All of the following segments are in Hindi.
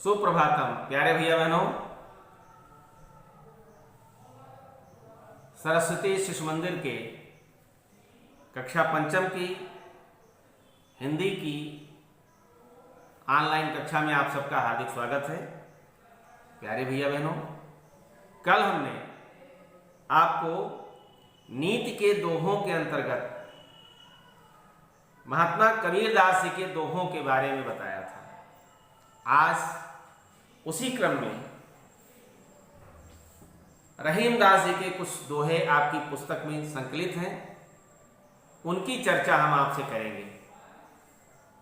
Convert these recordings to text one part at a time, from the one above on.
सुप्रभातम प्यारे भैया बहनों। सरस्वती शिशु मंदिर के कक्षा पंचम की हिंदी की ऑनलाइन कक्षा में आप सबका हार्दिक स्वागत है। प्यारे भैया बहनों, कल हमने आपको नीति के दोहों के अंतर्गत महात्मा कबीरदास जी के दोहों के बारे में बताया था। आज उसी क्रम में रहीमदास जी के कुछ दोहे आपकी पुस्तक में संकलित हैं, उनकी चर्चा हम आपसे करेंगे।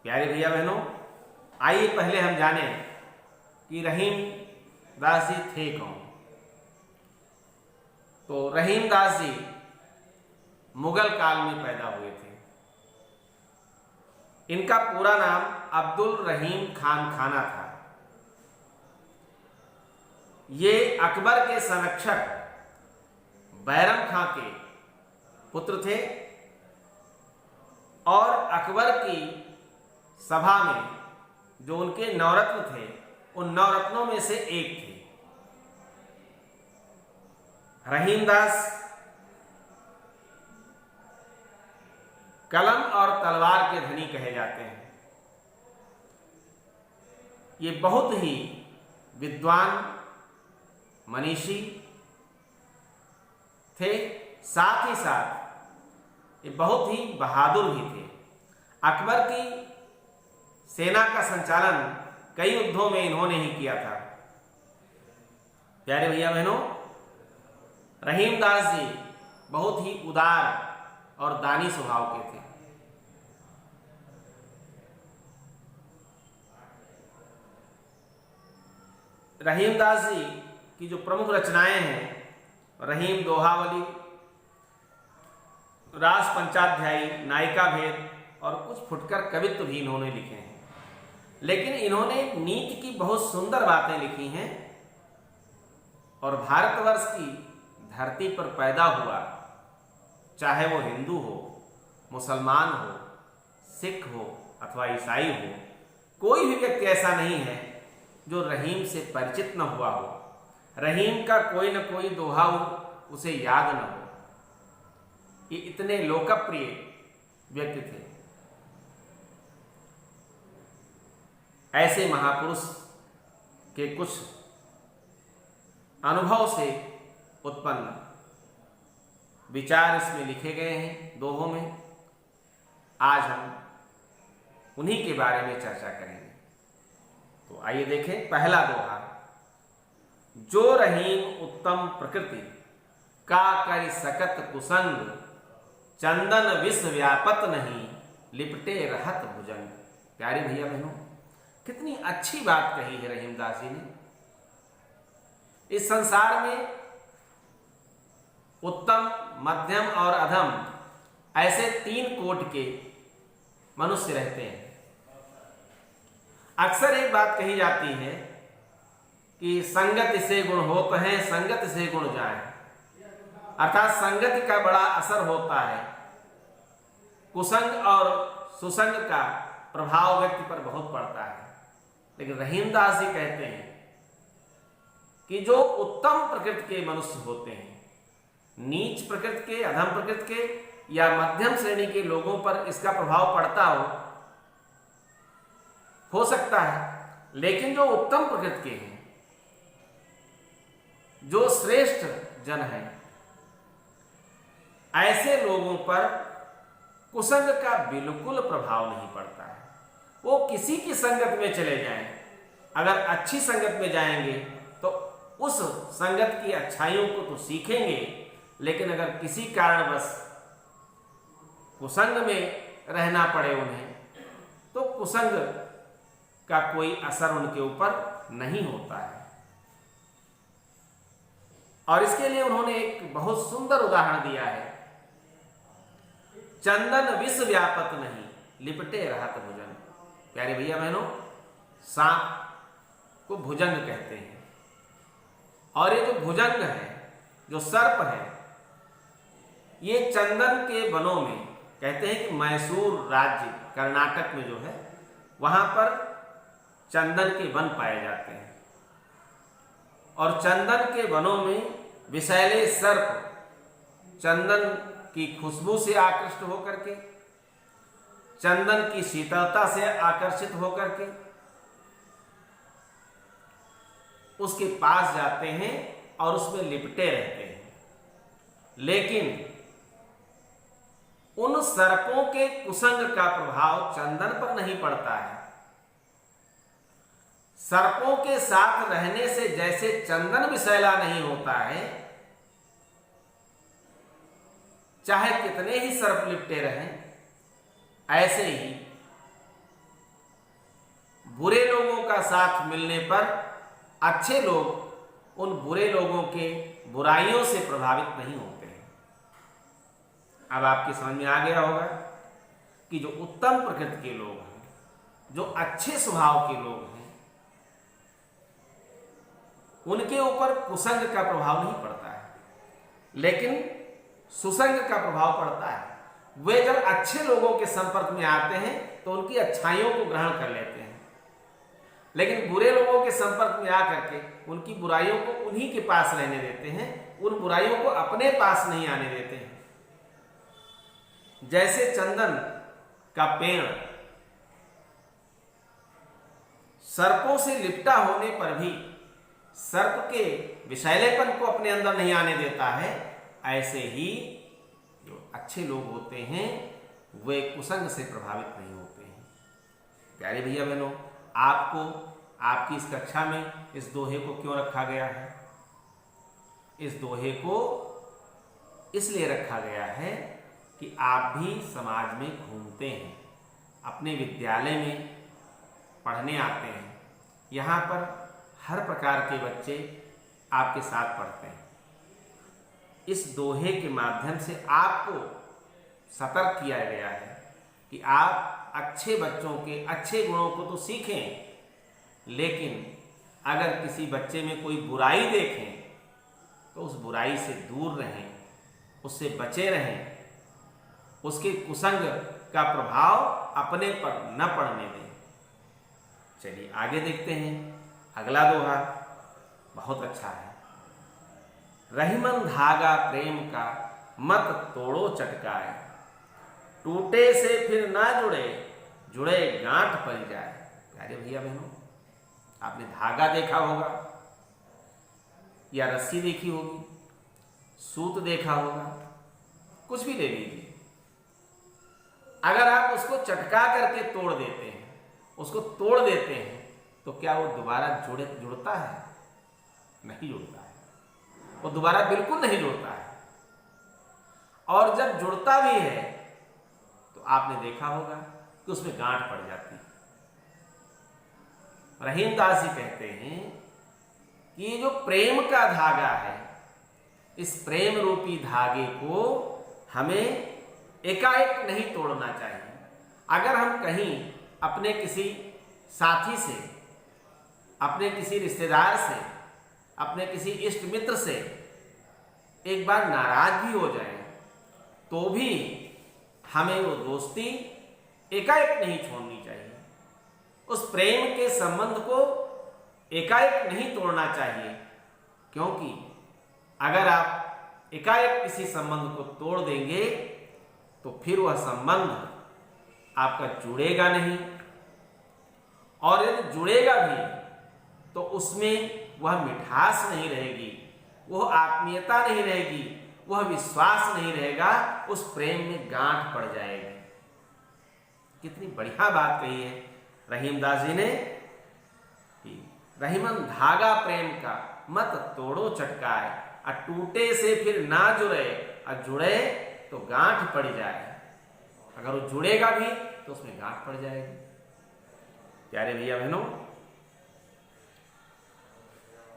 प्यारे भैया बहनों, आइए पहले हम जानें कि रहीमदास जी थे कौन। तो रहीमदास जी मुगल काल में पैदा हुए थे। इनका पूरा नाम अब्दुल रहीम खान खाना था। ये अकबर के संरक्षक बैरम खां के पुत्र थे और अकबर की सभा में जो उनके नवरत्न थे, उन नवरत्नों में से एक थे। रहीमदास कलम और तलवार के धनी कहे जाते हैं। ये बहुत ही विद्वान मनीषी थे, साथ ही साथ ये बहुत ही बहादुर भी थे। अकबर की सेना का संचालन कई युद्धों में इन्होंने ही किया था। प्यारे भैया बहनों, रहीमदास जी बहुत ही उदार और दानी स्वभाव के थे। रहीमदास जी की जो प्रमुख रचनाएं हैं, रहीम दोहावली, रास पंचाध्यायी, नायिका भेद और कुछ फुटकर कवित्व भी इन्होंने लिखे हैं। लेकिन इन्होंने नीति की बहुत सुंदर बातें लिखी हैं और भारतवर्ष की धरती पर पैदा हुआ, चाहे वो हिंदू हो, मुसलमान हो, सिख हो अथवा ईसाई हो, कोई भी व्यक्ति ऐसा नहीं है जो रहीम से परिचित न हुआ हो, रहीम का कोई न कोई दोहा उसे याद न हो। ये इतने लोकप्रिय व्यक्ति थे। ऐसे महापुरुष के कुछ अनुभव से उत्पन्न विचार इसमें लिखे गए हैं दोहों में। आज हम उन्हीं के बारे में चर्चा करेंगे। तो आइए देखें पहला दोहा। जो रहीम उत्तम प्रकृति का कर सकत कुसंग, चंदन विष व्यापत नहीं लिपटे रहत भुजंग। प्यारे भैया बहनों, कितनी अच्छी बात कही है रहीमदास जी ने। इस संसार में उत्तम, मध्यम और अधम ऐसे तीन कोटि के मनुष्य रहते हैं। अक्सर एक बात कही जाती है कि संगत से गुण होत है, संगत से गुण जाए। अर्थात संगति का बड़ा असर होता है, कुसंग और सुसंग का प्रभाव व्यक्ति पर बहुत पड़ता है। लेकिन रहीमदास जी कहते हैं कि जो उत्तम प्रकृति के मनुष्य होते हैं, नीच प्रकृति के, अधम प्रकृति के या मध्यम श्रेणी के लोगों पर इसका प्रभाव पड़ता हो सकता है, लेकिन जो उत्तम प्रकृति के हैं, जो श्रेष्ठ जन हैं, ऐसे लोगों पर कुसंग का बिल्कुल प्रभाव नहीं पड़ता है। वो किसी की संगत में चले जाएं, अगर अच्छी संगत में जाएंगे तो उस संगत की अच्छाइयों को तो सीखेंगे, लेकिन अगर किसी कारणवश कुसंग में रहना पड़े उन्हें, तो कुसंग का कोई असर उनके ऊपर नहीं होता है। और इसके लिए उन्होंने एक बहुत सुंदर उदाहरण दिया है। चंदन विष व्यापत नहीं लिपटे रहत भुजंग। प्यारे भैया बहनों, सांप को भुजंग कहते हैं और ये जो भुजंग है, जो सर्प है, ये चंदन के वनों में, कहते हैं कि मैसूर राज्य कर्नाटक में जो है, वहां पर चंदन के वन पाए जाते हैं और चंदन के वनों में विषैले सर्प चंदन की खुशबू से आकृष्ट होकर के, चंदन की शीतलता से आकर्षित होकर के उसके पास जाते हैं और उसमें लिपटे रहते हैं। लेकिन उन सर्पों के कुसंग का प्रभाव चंदन पर नहीं पड़ता है। सर्पों के साथ रहने से जैसे चंदन विषैला नहीं होता है, चाहे कितने ही सर्प लिपटे रहें, ऐसे ही बुरे लोगों का साथ मिलने पर अच्छे लोग उन बुरे लोगों के बुराइयों से प्रभावित नहीं होते हैं। अब आपकी समझ में आ गया होगा कि जो उत्तम प्रकृति के लोग हैं, जो अच्छे स्वभाव के लोग हैं, उनके ऊपर कुसंग का प्रभाव नहीं पड़ता है, लेकिन सुसंग का प्रभाव पड़ता है। वे जब अच्छे लोगों के संपर्क में आते हैं तो उनकी अच्छाइयों को ग्रहण कर लेते हैं, लेकिन बुरे लोगों के संपर्क में आकर के उनकी बुराइयों को उन्हीं के पास रहने देते हैं, उन बुराइयों को अपने पास नहीं आने देते हैं। जैसे चंदन का पेड़ सर्पों से लिपटा होने पर भी सर्प के विषैलेपन को अपने अंदर नहीं आने देता है, ऐसे ही जो अच्छे लोग होते हैं वे कुसंग से प्रभावित नहीं होते हैं। प्यारे भैया बहनों, आपको आपकी इस कक्षा में इस दोहे को क्यों रखा गया है? इस दोहे को इसलिए रखा गया है कि आप भी समाज में घूमते हैं, अपने विद्यालय में पढ़ने आते हैं, यहाँ पर हर प्रकार के बच्चे आपके साथ पढ़ते हैं। इस दोहे के माध्यम से आपको सतर्क किया गया है कि आप अच्छे बच्चों के अच्छे गुणों को तो सीखें, लेकिन अगर किसी बच्चे में कोई बुराई देखें तो उस बुराई से दूर रहें, उससे बचे रहें, उसके कुसंग का प्रभाव अपने पर न पड़ने दें। चलिए आगे देखते हैं। अगला दोहा बहुत अच्छा है। रहीमन धागा प्रेम का मत तोड़ो चटकाए, टूटे से फिर ना जुड़े, जुड़े गांठ पड़ जाए। प्यारे भैया बहनों, आपने धागा देखा होगा या रस्सी देखी होगी, सूत देखा होगा, कुछ भी ले लीजिए। अगर आप उसको चटका करके तोड़ देते हैं, उसको तोड़ देते हैं, तो क्या वो दोबारा जुड़ता है? नहीं जुड़ता है, वो दोबारा बिल्कुल नहीं जुड़ता है। और जब जुड़ता भी है तो आपने देखा होगा कि उसमें गांठ पड़ जाती है। रहीमदास जी कहते हैं कि ये जो प्रेम का धागा है, इस प्रेम रूपी धागे को हमें एकाएक नहीं तोड़ना चाहिए। अगर हम कहीं अपने किसी साथी से, अपने किसी रिश्तेदार से, अपने किसी इष्ट मित्र से एक बार नाराज भी हो जाए तो भी हमें वो दोस्ती एकाएक नहीं छोड़नी चाहिए। उस प्रेम के संबंध को एकाएक नहीं तोड़ना चाहिए, क्योंकि अगर आप एकाएक किसी संबंध को तोड़ देंगे तो फिर वह संबंध आपका जुड़ेगा नहीं, और यदि जुड़ेगा भी तो उसमें वह मिठास नहीं रहेगी, वह आत्मीयता नहीं रहेगी, वह विश्वास नहीं रहेगा, उस प्रेम में गांठ पड़ जाएगी। कितनी बढ़िया बात कही है रहीमदास जी ने कि रहीमन धागा प्रेम का मत तोड़ो चटकाए, और टूटे से फिर ना जुड़े, और जुड़े तो गांठ पड़ जाए। अगर वो जुड़ेगा भी तो उसमें गांठ पड़ जाएगी। प्यारे भैया बहनों,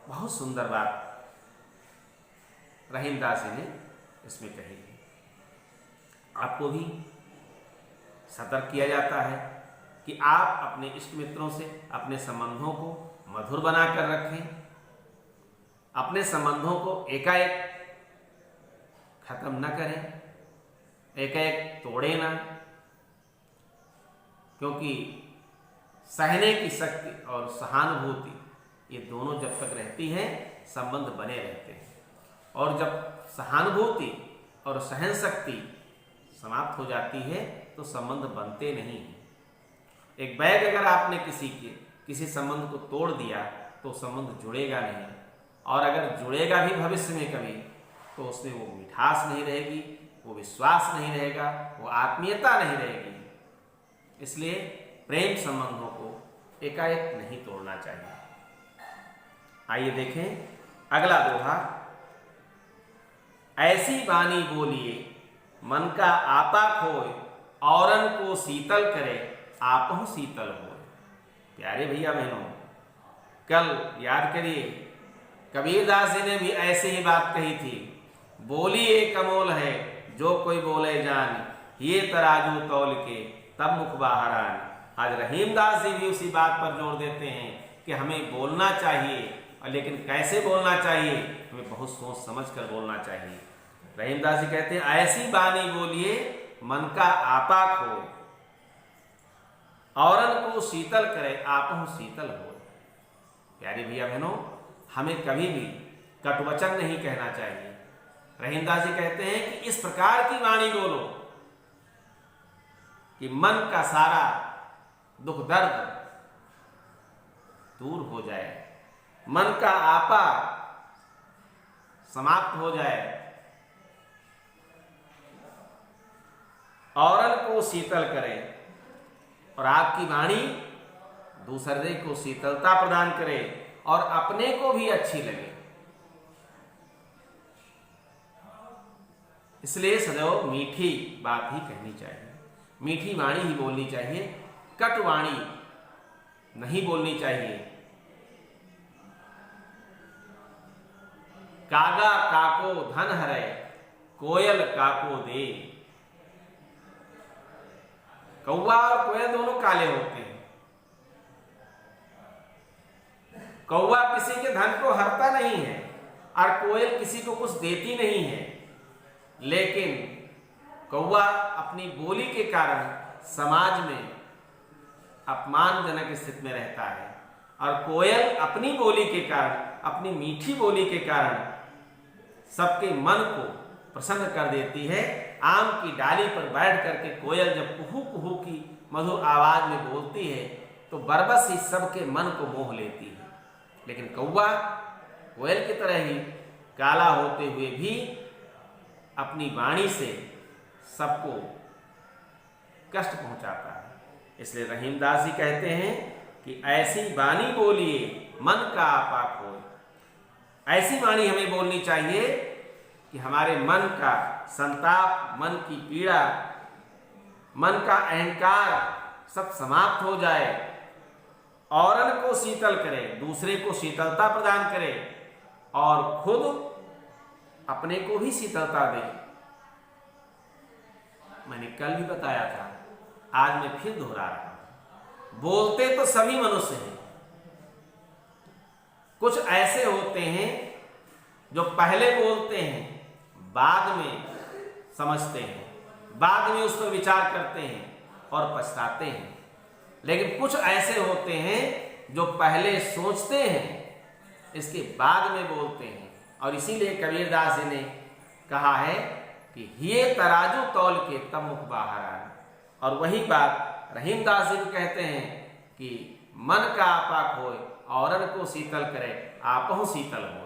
बहुत सुंदर बात रहीमदास जी ने इसमें कही है। आपको भी सतर्क किया जाता है कि आप अपने इष्ट मित्रों से अपने संबंधों को मधुर बनाकर रखें, अपने संबंधों को एकाएक खत्म न करें, एकाएक तोड़े ना, क्योंकि सहने की शक्ति और सहानुभूति, ये दोनों जब तक रहती हैं संबंध बने रहते हैं। और जब सहानुभूति और सहन शक्ति समाप्त हो जाती है तो संबंध बनते नहीं हैं। एक बैग अगर आपने किसी संबंध को तोड़ दिया तो संबंध जुड़ेगा नहीं, और अगर जुड़ेगा भी भविष्य में कभी तो उसमें वो मिठास नहीं रहेगी, वो विश्वास नहीं रहेगा, वो आत्मीयता नहीं रहेगी। इसलिए प्रेम संबंधों को एकाएक नहीं तोड़ना चाहिए। आइए देखें अगला दोहा। ऐसी वाणी बोलिए मन का आपा खोए, औरन को शीतल करे आपहु शीतल होए। प्यारे भैया बहनों, कल याद करिए कबीरदास जी ने भी ऐसे ही बात कही थी। बोली एक अमोल है जो कोई बोले जान, ये तराजू तौल के तब मुख बाहरान। आज रहीमदास जी भी उसी बात पर जोर देते हैं कि हमें बोलना चाहिए, और लेकिन कैसे बोलना चाहिए, हमें बहुत सोच समझ कर बोलना चाहिए। रहीमदास जी कहते हैं ऐसी वाणी बोलिए मन का आपा खोए, औरन को शीतल करे आपहु शीतल हो। प्यारे भैया बहनों, हमें कभी भी कटुवचन नहीं कहना चाहिए। रहीमदास जी कहते हैं कि इस प्रकार की वाणी बोलो कि मन का सारा दुख दर्द दूर हो जाए, मन का आपा समाप्त हो जाए, औरन को शीतल करे, और आपकी वाणी दूसरे को शीतलता प्रदान करे और अपने को भी अच्छी लगे। इसलिए सदैव मीठी बात ही कहनी चाहिए, मीठी वाणी ही बोलनी चाहिए, कटु वाणी नहीं बोलनी चाहिए। कागा काको धन हरै, कोयल काको दे। कौवा और कोयल दोनों काले होते हैं। कौवा किसी के धन को हरता नहीं है और कोयल किसी को कुछ देती नहीं है, लेकिन कौवा अपनी बोली के कारण समाज में अपमानजनक स्थिति में रहता है, और कोयल अपनी बोली के कारण, अपनी मीठी बोली के कारण सबके मन को प्रसन्न कर देती है। आम की डाली पर बैठ करके कोयल जब कुहू कुहू की मधुर आवाज में बोलती है तो बरबस ही सबके मन को मोह लेती है। लेकिन कौवा कोयल की तरह ही काला होते हुए भी अपनी वाणी से सबको कष्ट पहुंचाता है। इसलिए रहीमदास जी कहते हैं कि ऐसी वाणी बोलिए मन का आपा खोए। ऐसी वाणी हमें बोलनी चाहिए कि हमारे मन का संताप, मन की पीड़ा, मन का अहंकार सब समाप्त हो जाए, औरन को शीतल करे, दूसरे को शीतलता प्रदान करे, और खुद अपने को भी शीतलता दे। मैंने कल भी बताया था, आज मैं फिर दोहरा रहा हूं। बोलते तो सभी मनुष्य हैं, कुछ ऐसे होते हैं जो पहले बोलते हैं, बाद में समझते हैं, बाद में उस पर विचार करते हैं और पछताते हैं। लेकिन कुछ ऐसे होते हैं जो पहले सोचते हैं, इसके बाद में बोलते हैं। और इसीलिए कबीरदास जी ने कहा है कि ये तराजू तौल के तब मुख बाहर आए। और वही बात रहीमदास जी को कहते हैं कि मन का आपा खोए, औरन को शीतल करे आपहु शीतल हो।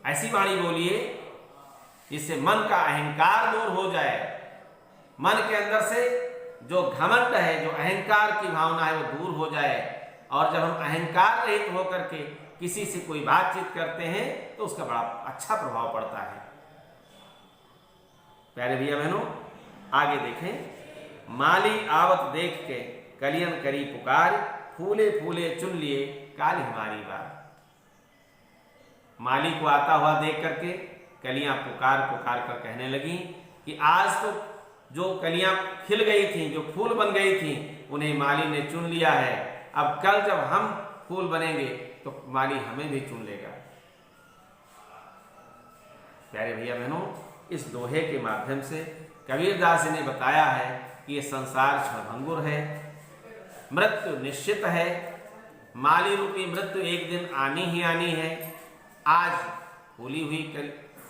ऐसी वाणी बोलिए जिससे मन का अहंकार दूर हो जाए, मन के अंदर से जो घमंड है, जो अहंकार की भावना है, वो दूर हो जाए। और जब हम अहंकार रहित होकर के किसी से कोई बातचीत करते हैं तो उसका बड़ा अच्छा प्रभाव पड़ता है। प्यारे भैया बहनों, आगे देखें। माली आवत देख के कलियन करी पुकार, फूले फूले चुन लिए काली हमारी बात। माली को आता हुआ देख करके कलियां पुकार पुकार कर कहने लगी कि आज तो जो कलियां खिल गई थी, जो फूल बन गई थी, उन्हें माली ने चुन लिया है। अब कल जब हम फूल बनेंगे तो माली हमें भी चुन लेगा। प्यारे भैया बहनों, इस दोहे के माध्यम से कबीरदास जी ने बताया है कि ये संसार क्षणभंगुर है, मृत्यु निश्चित है, माली रूपी मृत्यु एक दिन आनी ही आनी है। आज भूली हुई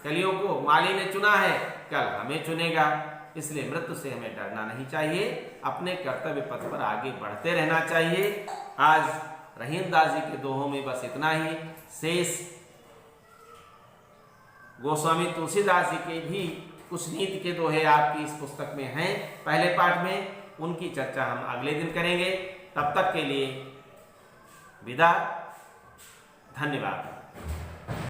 कलियों को माली ने चुना है, कल हमें चुनेगा, इसलिए मृत्यु से हमें डरना नहीं चाहिए, अपने कर्तव्य पथ पर आगे बढ़ते रहना चाहिए। आज रहीम दास जी के दोहों में बस इतना ही, शेष गोस्वामी तुलसीदास जी के भी कुछ नीति के दोहे आपकी इस पुस्तक में हैं पहले पाठ में, उनकी चर्चा हम अगले दिन करेंगे। तब तक के लिए विदा, धन्यवाद।